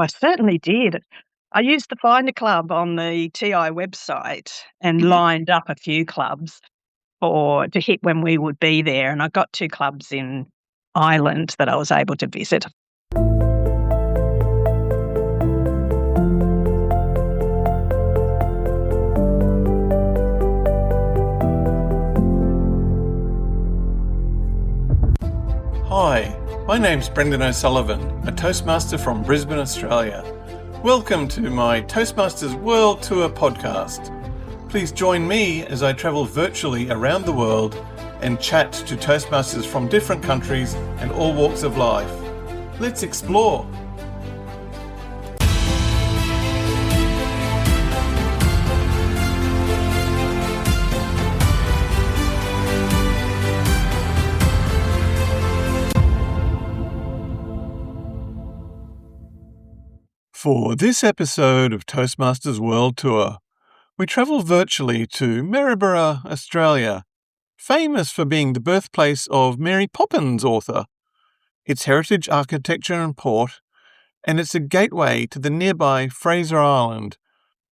I certainly did. I used the Finder Club on the TI website and lined up a few clubs to hit when we would be there, and I got 2 clubs in Ireland that I was able to visit. Hi, my name's Brendan O'Sullivan, a Toastmaster from Brisbane, Australia. Welcome to my Toastmasters World Tour podcast. Please join me as I travel virtually around the world and chat to Toastmasters from different countries and all walks of life. Let's explore. For this episode of Toastmasters World Tour, we travel virtually to Maryborough, Australia, famous for being the birthplace of Mary Poppins author, its heritage architecture and port, and it's a gateway to the nearby Fraser Island,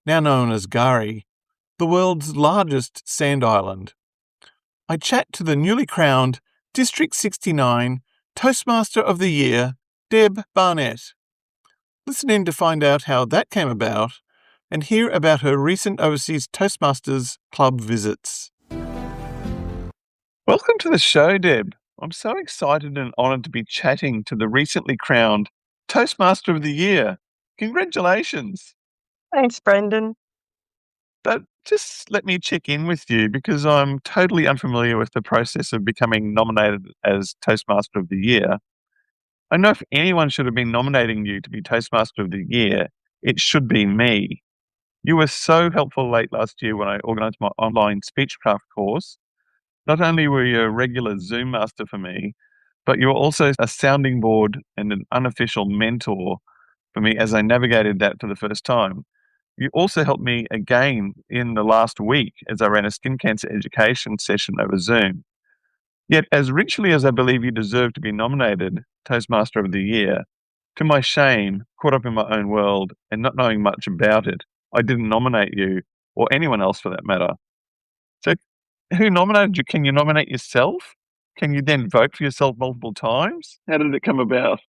now known as Gari, the world's largest sand island. I chat to the newly crowned District 69 Toastmaster of the Year, Deb Barnett. Listen in to find out how that came about and hear about her recent overseas Toastmasters Club visits. Welcome to the show, Deb. I'm so excited and honoured to be chatting to the recently crowned Toastmaster of the Year. Congratulations. Thanks, Brendan. But just let me check in with you because I'm totally unfamiliar with the process of becoming nominated as Toastmaster of the Year. I know if anyone should have been nominating you to be Toastmaster of the Year, it should be me. You were so helpful late last year when I organised my online speechcraft course. Not only were you a regular Zoom master for me, but you were also a sounding board and an unofficial mentor for me as I navigated that for the first time. You also helped me again in the last week as I ran a skin cancer education session over Zoom. Yet, as richly as I believe you deserve to be nominated Toastmaster of the Year, to my shame, caught up in my own world and not knowing much about it, I didn't nominate you, or anyone else for that matter. So, who nominated you? Can you nominate yourself? Can you then vote for yourself multiple times? How did it come about?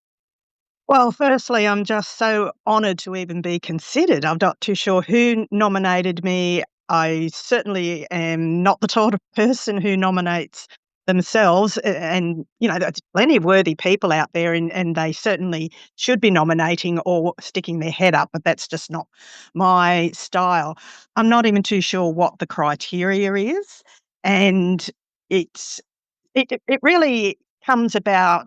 Well, firstly, I'm just so honoured to even be considered. I'm not too sure who nominated me. I certainly am not the sort of person who nominates themselves, and there's plenty of worthy people out there, and they certainly should be nominating or sticking their head up, but that's just not my style. I'm not even too sure what the criteria is, and it really comes about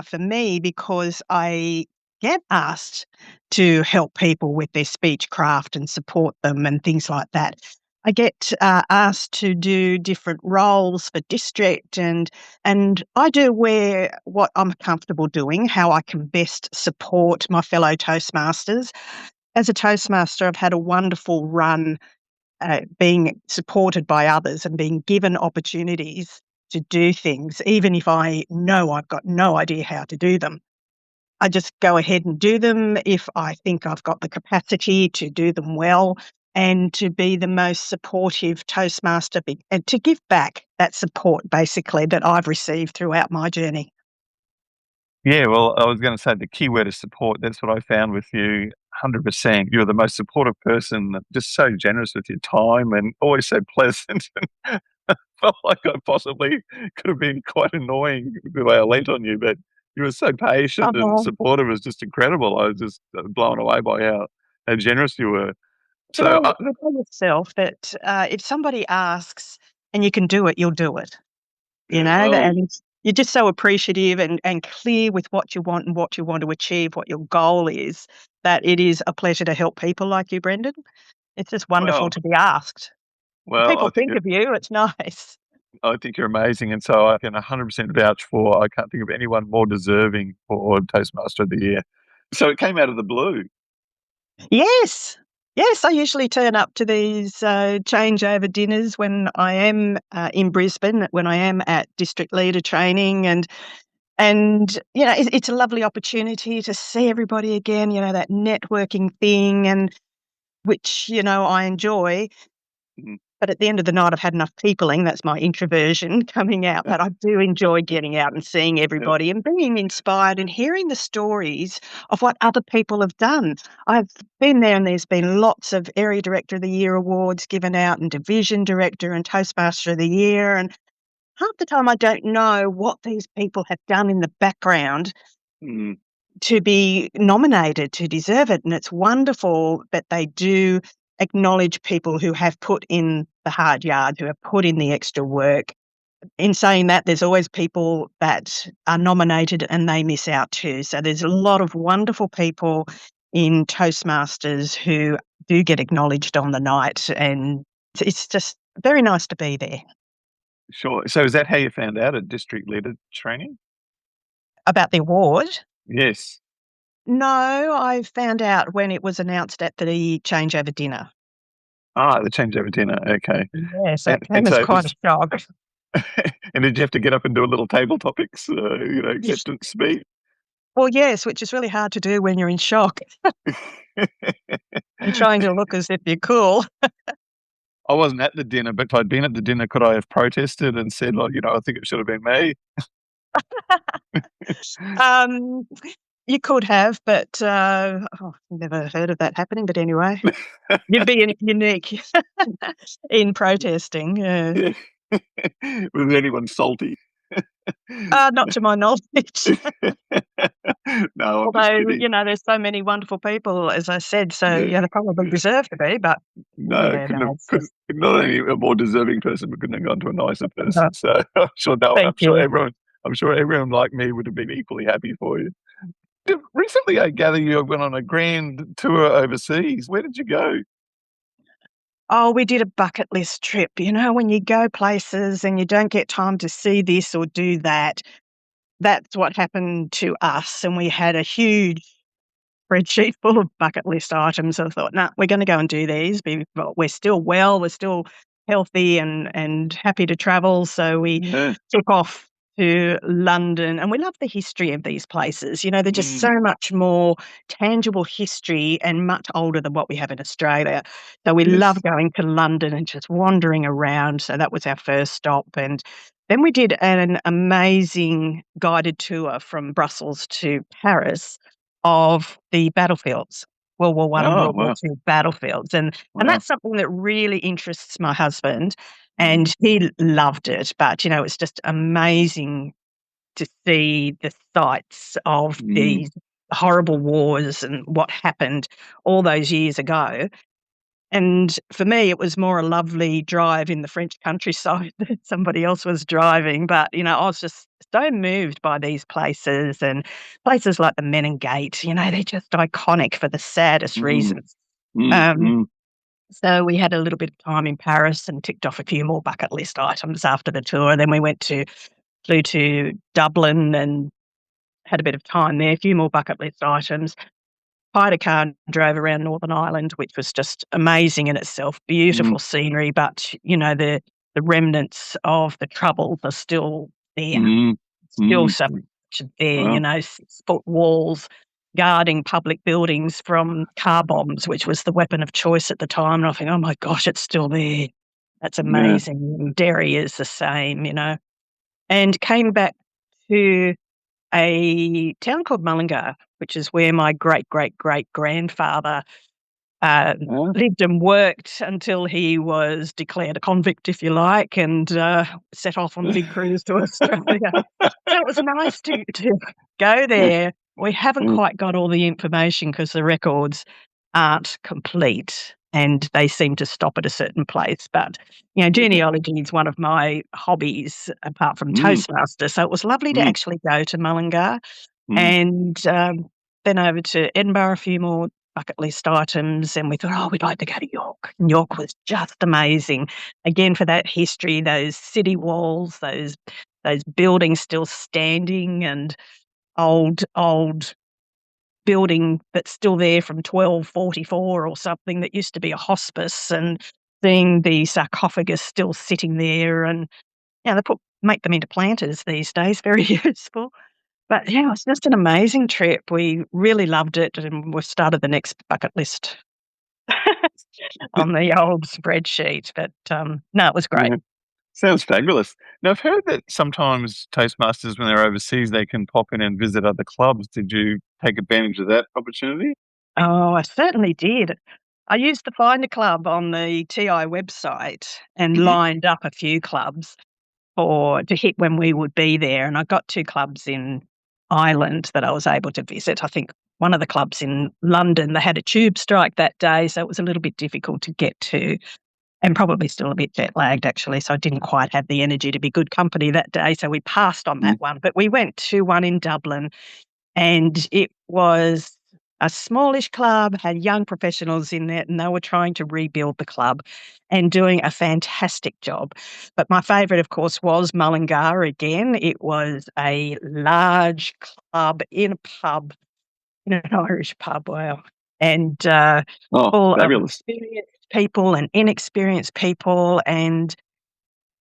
for me because I get asked to help people with their speech craft and support them and things like that. I get asked to do different roles for district, and I do what I'm comfortable doing, how I can best support my fellow Toastmasters. As a Toastmaster, I've had a wonderful run being supported by others and being given opportunities to do things, even if I know I've got no idea how to do them. I just go ahead and do them if I think I've got the capacity to do them well, and to be the most supportive Toastmaster and to give back that support, basically, that I've received throughout my journey. Yeah, well, I was going to say the key word is support. That's what I found with you, 100%. You're the most supportive person, just so generous with your time and always so pleasant. I felt like I possibly could have been quite annoying the way I leant on you, but you were so patient and supportive. It was just incredible. I was just blown away by how generous you were. So, you know yourself that if somebody asks and you can do it, you'll do it. And you're just so appreciative and clear with what you want and what you want to achieve, what your goal is, that it is a pleasure to help people like you, Brendan. It's just wonderful to be asked. Well, people think of you, it's nice. I think you're amazing, and so I can 100% vouch for. I can't think of anyone more deserving for Toastmaster of the Year. So it came out of the blue. Yes, I usually turn up to these changeover dinners when I am in Brisbane, when I am at district leader training, and And, it's a lovely opportunity to see everybody again, that networking thing and which, I enjoy. Mhm. But at the end of the night, I've had enough peopling, that's my introversion coming out, but I do enjoy getting out and seeing Yeah. everybody and being inspired and hearing the stories of what other people have done. I've been there and there's been lots of Area Director of the Year awards given out and Division Director and Toastmaster of the Year, and half the time I don't know what these people have done in the background Mm. to be nominated, to deserve it, and it's wonderful that they do acknowledge people who have put in the hard yards, who have put in the extra work. In saying that, there's always people that are nominated and they miss out too, so there's a lot of wonderful people in Toastmasters who do get acknowledged on the night, and it's just very nice to be there. Sure. So is that how you found out, a district leader training? About the award? Yes. No, I found out when it was announced at the changeover dinner. Ah, the changeover dinner, okay. Yes, that And came as so it quite a was shock. and did you have to get up and do a little table topics, Yes. acceptance speech? Well, yes, which is really hard to do when you're in shock and trying to look as if you're cool. I wasn't at the dinner, but if I'd been at the dinner, could I have protested and said, like, "I think it should have been me?" Um, you could have, but, never heard of that happening, but anyway, you'd be unique in protesting, yeah. Yeah. Was anyone salty? Not to my knowledge. No, I'm just Although, kidding. there's so many wonderful people, as I said, so, Yeah. yeah, they probably deserve to be, but No, yeah, couldn't no, have it's couldn't just not only a more deserving person, but couldn't have gone to a nicer uh, person. So I'm sure no, thank you. I'm sure everyone like me would have been equally happy for you. Recently, I gather you went on a grand tour overseas. Where did you go? Oh, we did a bucket list trip. When you go places and you don't get time to see this or do that, that's what happened to us. And we had a huge spreadsheet full of bucket list items. I thought, nah, we're going to go and do these. Well, we're still well, we're still healthy and happy to travel. So we Yeah. took off to London, and we love the history of these places. They're just Mm. so much more tangible history and much older than what we have in Australia. So we love Yes. going to London and just wandering around. So that was our first stop. And then we did an amazing guided tour from Brussels to Paris of the battlefields, World War One and Oh, World War wow. Two battlefields, and Wow. that's something that really interests my husband, Mm. and he loved it, but, it's just amazing to see the sites of Mm. these horrible wars and what happened all those years ago, and for me, it was more a lovely drive in the French countryside that somebody else was driving, but, I was just so moved by these places and places like the Menin Gate, they're just iconic for the saddest Mm. reasons. Mm. Um, Mm. so we had a little bit of time in Paris and ticked off a few more bucket list items after the tour. Then we flew to Dublin and had a bit of time there, a few more bucket list items. Hired a car and drove around Northern Ireland, which was just amazing in itself. Mm. Beautiful scenery, but, the remnants of the Troubles are still there. Mm. Still Mm. so much there, Wow. 6-foot walls guarding public buildings from car bombs, which was the weapon of choice at the time, and I think, "Oh my gosh, it's still there." That's Yeah. amazing. And Derry is the same. And came back to a town called Mullingar, which is where my great-great-great-grandfather, uh, Yeah. lived and worked until he was declared a convict, if you like, and, set off on a big cruise to Australia. So it was nice to go there. We haven't Mm. quite got all the information because the records aren't complete, and they seem to stop at a certain place, but, Okay. genealogy is one of my hobbies apart from Mm. Toastmaster, so it was lovely to Mm. actually go to Mullingar Mm. and, then over to Edinburgh, a few more bucket list items, and we thought, "Oh, we'd like to go to York." And York was just amazing. Again, for that history, those city walls, those buildings still standing and old building that's still there from 1244 or something that used to be a hospice, and seeing the sarcophagus still sitting there and, they make them into planters these days, very useful. But yeah, it was just an amazing trip. We really loved it, and we've started the next bucket list on the old spreadsheet. But no, it was great. Yeah. Sounds fabulous. Now, I've heard that sometimes Toastmasters, when they're overseas, they can pop in and visit other clubs. Did you take advantage of that opportunity? Oh, I certainly did. I used the Finder Club on the TI website and Hmm. lined up a few clubs for to hit when we would be there, and I got 2 clubs in Ireland that I was able to visit. I think one of the clubs in London, they had a tube strike that day, so it was a little bit difficult to get to, and probably still a bit jet lagged actually, so I didn't quite have the energy to be good company that day, so we passed on that one. But we went to one in Dublin, and it was a smallish club, had young professionals in it, and they were trying to rebuild the club and doing a fantastic job. But my favourite, of course, was Mullingar again. It was a large club in a pub, in an Irish pub, wow, and Oh, full of fabulous. experienced people and inexperienced people, and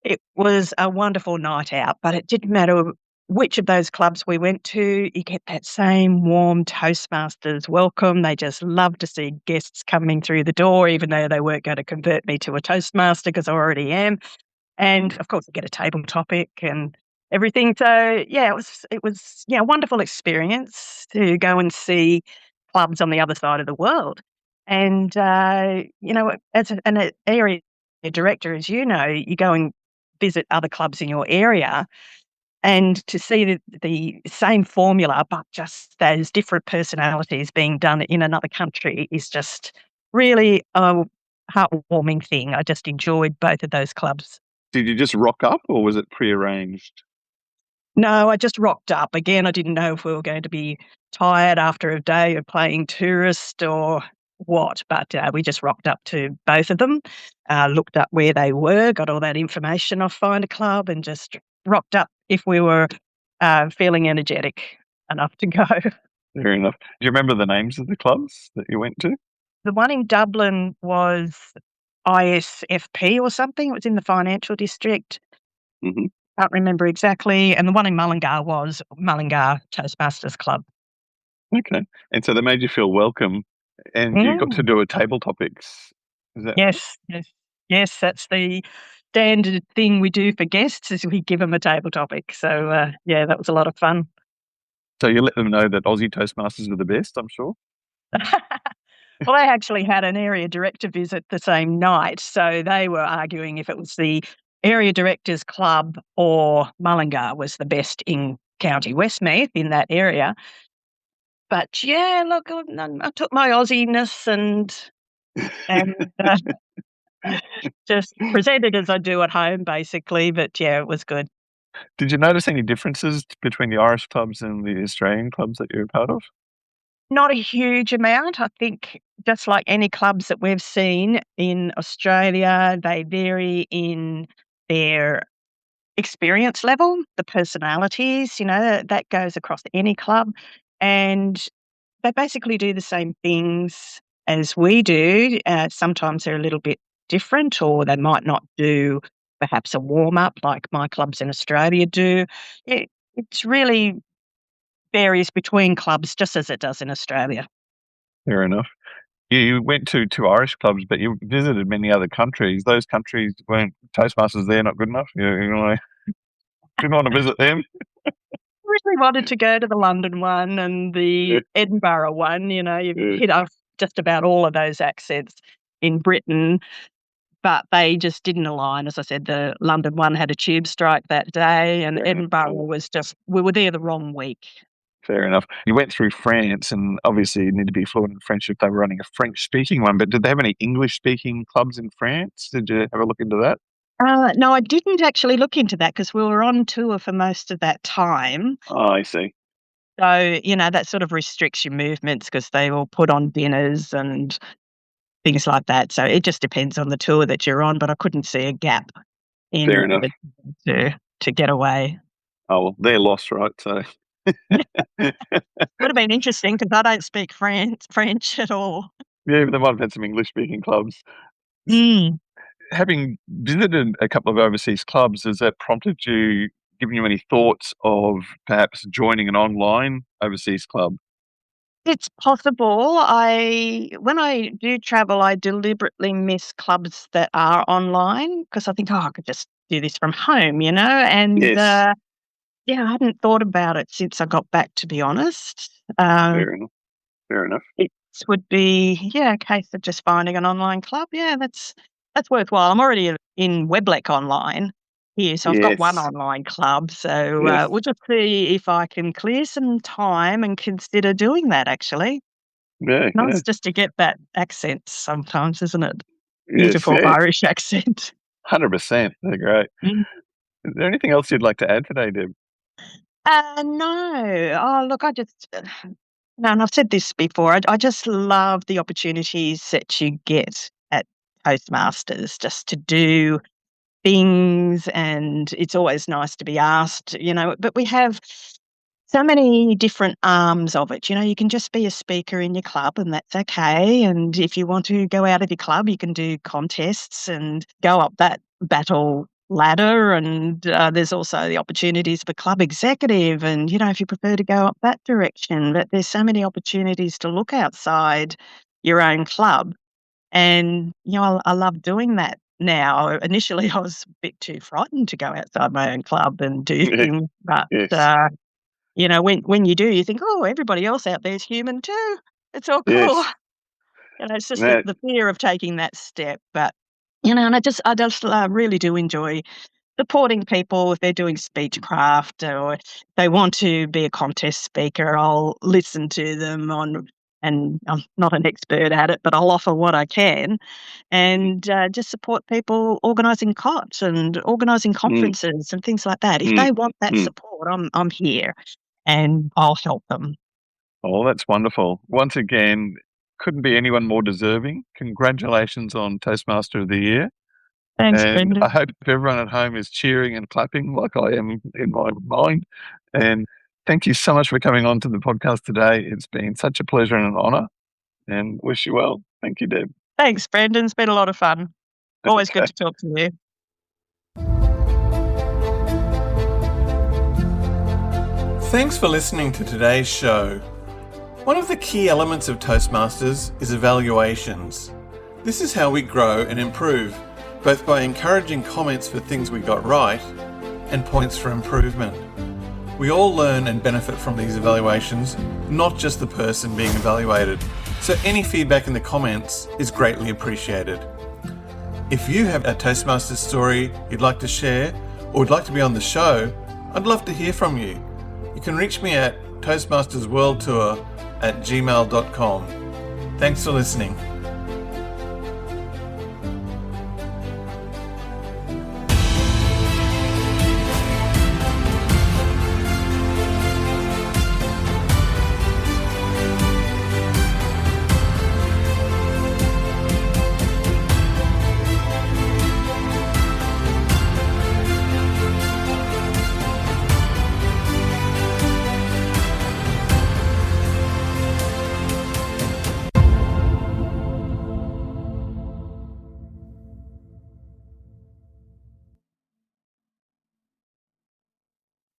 it was a wonderful night out, but it didn't matter which of those clubs we went to, you get that same warm Toastmasters welcome. They just love to see guests coming through the door, even though they weren't going to convert me to a Toastmaster because I already am. And of course, you get a table topic and everything. So yeah, it was yeah, a wonderful experience to go and see clubs on the other side of the world. And as an area director, as you know, you go and visit other clubs in your area, and to see the same formula, but just those different personalities being done in another country is just really a heartwarming thing. I just enjoyed both of those clubs. Did you just rock up or was it prearranged? No, I just rocked up. Again, I didn't know if we were going to be tired after a day of playing tourist or what, but we just rocked up to both of them, looked up where they were, got all that information off Find a Club, and just rocked up if we were feeling energetic enough to go. Fair enough. Do you remember the names of the clubs that you went to? The one in Dublin was ISFP or something. It was in the financial district. Hmm. Can't remember exactly. And the one in Mullingar was Mullingar Toastmasters Club. Okay. And so they made you feel welcome and you got to Mm. do a table topics. Is that right? Yes, yes, yes, that's the standard thing we do for guests is we give them a table topic. So, yeah, that was a lot of fun. So you let them know that Aussie Toastmasters are the best, I'm sure? Well, they actually had an area director visit the same night, so they were arguing if it was the area directors club or Mullingar was the best in County Westmeath in that area. But yeah, look, I took my Aussiness and just presented as I do at home, basically. But yeah, it was good. Did you notice any differences between the Irish clubs and the Australian clubs that you were part of? Not a huge amount. I think just like any clubs that we've seen in Australia, they vary in their experience level, the personalities, that goes across any club. And they basically do the same things as we do. Sometimes they're a little bit different, or they might not do perhaps a warm up like my clubs in Australia do. It's really varies between clubs just as it does in Australia. Fair enough. You went to 2 Irish clubs, but you visited many other countries. Those countries weren't Toastmasters there not good enough? You didn't wanna visit them? Really wanted to go to the London one and Yeah, the Edinburgh one. You've yeah, hit off just about all of those accents in Britain, but they just didn't align. As I said, the London one had a tube strike that day, and fair enough. Edinburgh was just we were there the wrong week. Fair enough. You went through France, and obviously you need to be fluent in French if they were running a French-speaking one, but did they have any English-speaking clubs in France? Did you have a look into that? No, I didn't actually look into that because we were on tour for most of that time. Oh, I see. So, that sort of restricts your movements because they all put on dinners and things like that. So it just depends on the tour that you're on, but I couldn't see a gap Fair in enough. the to get away. Oh, well, they're lost, right? So Would have been interesting because I don't speak French at all. yeah, but they might have had some English-speaking clubs. S Mm. Having visited a couple of overseas clubs, has that prompted you given you any thoughts of perhaps joining an online overseas club? It's possible. When I do travel, I deliberately miss clubs that are online because I think, "Oh, I could just do this from home," and, Yes. yeah, I hadn't thought about it since I got back, to be honest. Um, Fair enough. Fair enough. it would be, yeah, a case of just finding an online club. Yeah, that's worthwhile. I'm already in Weblek online here, so I've got one Yes. online club, so, Yes. we'll just see if I can clear some time and consider doing that, actually. Yeah, yeah. Nice just to get that accent sometimes, isn't it? Yes, Beautiful yeah. Irish accent. 100%. They're great. Mm. Is there anything else you'd like to add today, Deb? No. Oh, look, I just no, and I've said this before, I just love the opportunities that you get at Toastmasters just to do things, and it's always nice to be asked, but we have so many different arms of it. You can just be a speaker in your club, and that's okay. And if you want to go out of your club, you can do contests and go up that battle ladder. And there's also the opportunities for club executive. And, if you prefer to go up that direction, but there's so many opportunities to look outside your own club. And, I love doing that now. Initially, I was a bit too frightened to go outside my own club and do Yeah. things, but, Yes. when you do, you think, "Oh, everybody else out there is human too. It's all cool." Yes. It's just the That the fear of taking that step, but, and I just, really do enjoy supporting people if they're doing speechcraft or if they want to be a contest speaker. I'll listen to them and I'm not an expert at it, but I'll offer what I can and, just support people organising COTs and organising mm, conferences and things like that. If mm, they want that mm. support, I'm here and I'll help them. Oh, that's wonderful. Once again, couldn't be anyone more deserving. Congratulations on Toastmaster of the Year. Thanks, And I Brendan. hope everyone at home is cheering and clapping like I am in my mind. And thank you so much for coming on to the podcast today. It's been such a pleasure and an honour, and wish you well. Thank you, Deb. Thanks, Brendan. It's been a lot of fun. Always good Okay. to talk to you. Thanks for listening to today's show. One of the key elements of Toastmasters is evaluations. This is how we grow and improve, both by encouraging comments for things we got right and points for improvement. We all learn and benefit from these evaluations, not just the person being evaluated, so any feedback in the comments is greatly appreciated. If you have a Toastmasters story you'd like to share or would like to be on the show, I'd love to hear from you. You can reach me at toastmastersworldtour@gmail.com. Thanks for listening.